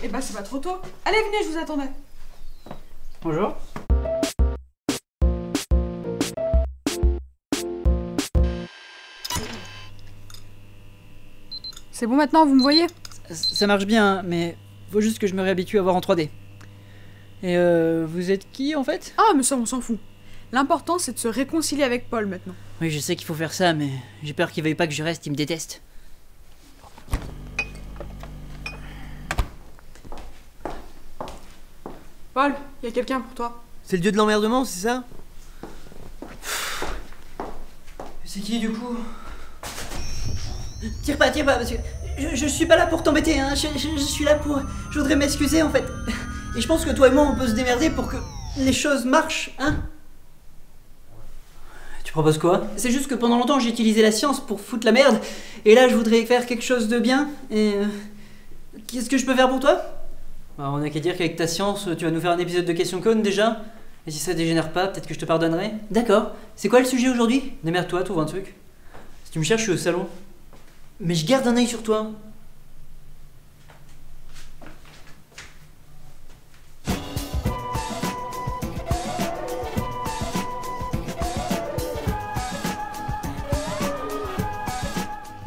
Eh bah c'est pas trop tôt. Allez, venez, je vous attendais. Bonjour. C'est bon maintenant, vous me voyez? Ça marche bien, hein, mais faut juste que je me réhabitue à voir en 3D. Et vous êtes qui en fait? Ah, mais ça, on s'en fout. L'important, c'est de se réconcilier avec Paul maintenant. Oui, je sais qu'il faut faire ça, mais j'ai peur qu'il veuille pas que je reste, il me déteste. Paul, il y a quelqu'un pour toi. C'est le dieu de l'emmerdement, c'est ça? C'est qui du coup? Tire pas, parce que je suis pas là pour t'embêter, hein. Je suis là pour... Je voudrais m'excuser en fait. Et je pense que toi et moi on peut se démerder pour que les choses marchent, hein. Tu proposes quoi? C'est juste que pendant longtemps j'ai utilisé la science pour foutre la merde. Et là je voudrais faire quelque chose de bien. Et... qu'est-ce que je peux faire pour toi? Bah, on a qu'à dire qu'avec ta science tu vas nous faire un épisode de Question Con déjà. Et si ça dégénère pas, peut-être que je te pardonnerai. D'accord. C'est quoi le sujet aujourd'hui? Démerde-toi, trouve un truc. Si tu me cherches, je suis au salon. Mais je garde un œil sur toi.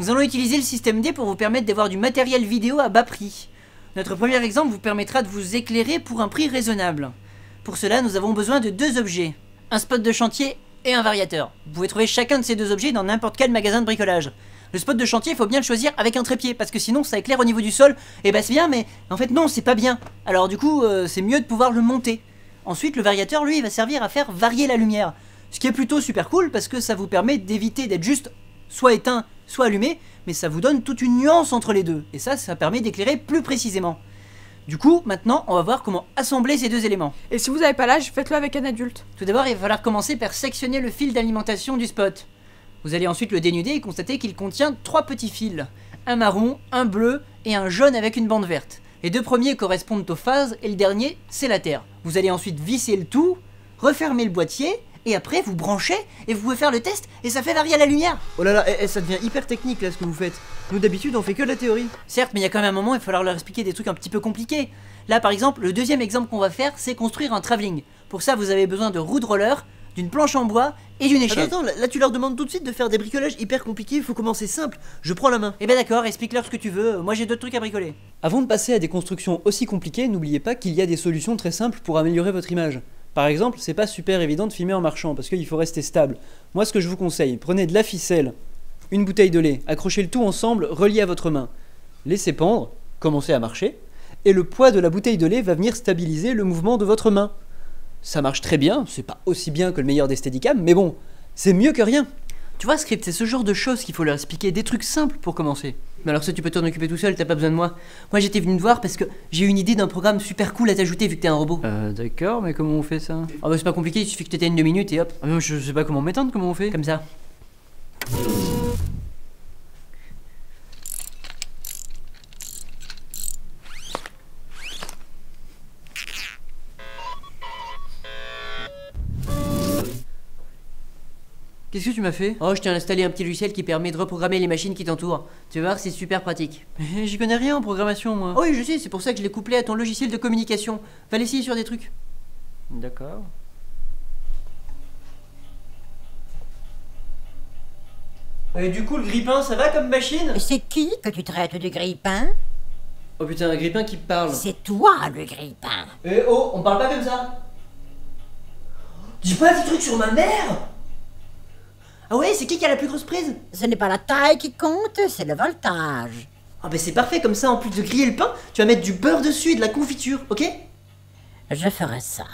Nous allons utiliser le système D pour vous permettre d'avoir du matériel vidéo à bas prix. Notre premier exemple vous permettra de vous éclairer pour un prix raisonnable. Pour cela, nous avons besoin de deux objets. Un spot de chantier et un variateur. Vous pouvez trouver chacun de ces deux objets dans n'importe quel magasin de bricolage. Le spot de chantier, il faut bien le choisir avec un trépied, parce que sinon ça éclaire au niveau du sol, et bah c'est bien, mais en fait non, c'est pas bien. Alors du coup, c'est mieux de pouvoir le monter. Ensuite, le variateur, lui, il va servir à faire varier la lumière. Ce qui est plutôt super cool, parce que ça vous permet d'éviter d'être juste soit éteint, soit allumé, mais ça vous donne toute une nuance entre les deux, et ça permet d'éclairer plus précisément. Du coup, maintenant, on va voir comment assembler ces deux éléments. Et si vous avez pas l'âge, faites-le avec un adulte. Tout d'abord, il va falloir commencer par sectionner le fil d'alimentation du spot. Vous allez ensuite le dénuder et constater qu'il contient 3 petits fils. Un marron, un bleu et un jaune avec une bande verte. Les deux premiers correspondent aux phases et le dernier, c'est la terre. Vous allez ensuite visser le tout, refermer le boîtier, et après vous branchez et vous pouvez faire le test et ça fait varier la lumière. Oh là là, ça devient hyper technique là ce que vous faites. Nous d'habitude on fait que de la théorie. Certes, mais il y a quand même un moment, il va falloir leur expliquer des trucs un petit peu compliqués. Là par exemple, le deuxième exemple qu'on va faire, c'est construire un travelling. Pour ça, vous avez besoin de roues de roller, d'une planche en bois et d'une échelle. Attends, là tu leur demandes tout de suite de faire des bricolages hyper compliqués, il faut commencer simple. Je prends la main. Eh ben d'accord, explique-leur ce que tu veux, moi j'ai d'autres trucs à bricoler. Avant de passer à des constructions aussi compliquées, n'oubliez pas qu'il y a des solutions très simples pour améliorer votre image. Par exemple, c'est pas super évident de filmer en marchant parce qu'il faut rester stable. Moi, ce que je vous conseille, prenez de la ficelle, une bouteille de lait, accrochez le tout ensemble, relié à votre main. Laissez pendre, commencez à marcher, et le poids de la bouteille de lait va venir stabiliser le mouvement de votre main. Ça marche très bien, c'est pas aussi bien que le meilleur des Steadicam, mais bon, c'est mieux que rien. Tu vois, Script, c'est ce genre de choses qu'il faut leur expliquer, des trucs simples pour commencer. Mais alors ça, tu peux t'en occuper tout seul, t'as pas besoin de moi. Moi, j'étais venu te voir parce que j'ai une idée d'un programme super cool à t'ajouter vu que t'es un robot. D'accord, mais comment on fait ça? Ah bah c'est pas compliqué, il suffit que t'éteignes 2 minutes et hop. Ah mais je sais pas comment m'éteindre, comment on fait? Comme ça. Qu'est-ce que tu m'as fait? Oh, je t'ai installé un petit logiciel qui permet de reprogrammer les machines qui t'entourent. Tu vas voir, c'est super pratique. Mais j'y connais rien en programmation, moi. Oh oui, je sais, c'est pour ça que je l'ai couplé à ton logiciel de communication. Va l'essayer sur des trucs. D'accord. Et du coup le grippin ça va comme machine? C'est qui que tu traites de grippin? Oh putain, un grippin qui parle. C'est toi le grippin. Eh oh, on parle pas comme ça. Dis pas des trucs sur ma mère. Ah ouais, c'est qui a la plus grosse prise? Ce n'est pas la taille qui compte, c'est le voltage. Ah bah c'est parfait, comme ça en plus de griller le pain, tu vas mettre du beurre dessus et de la confiture, ok? Je ferai ça.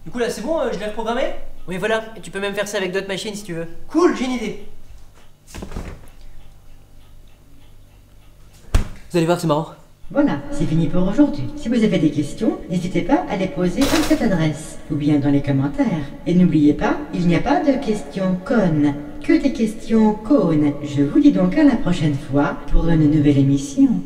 Du coup là c'est bon, je l'ai reprogrammé? Oui voilà, et tu peux même faire ça avec d'autres machines si tu veux. Cool, j'ai une idée. Vous allez voir, c'est marrant. Voilà, c'est fini pour aujourd'hui. Si vous avez des questions, n'hésitez pas à les poser à cette adresse ou bien dans les commentaires. Et n'oubliez pas, il n'y a pas de questions connes, que des questions cônes. Je vous dis donc à la prochaine fois pour une nouvelle émission.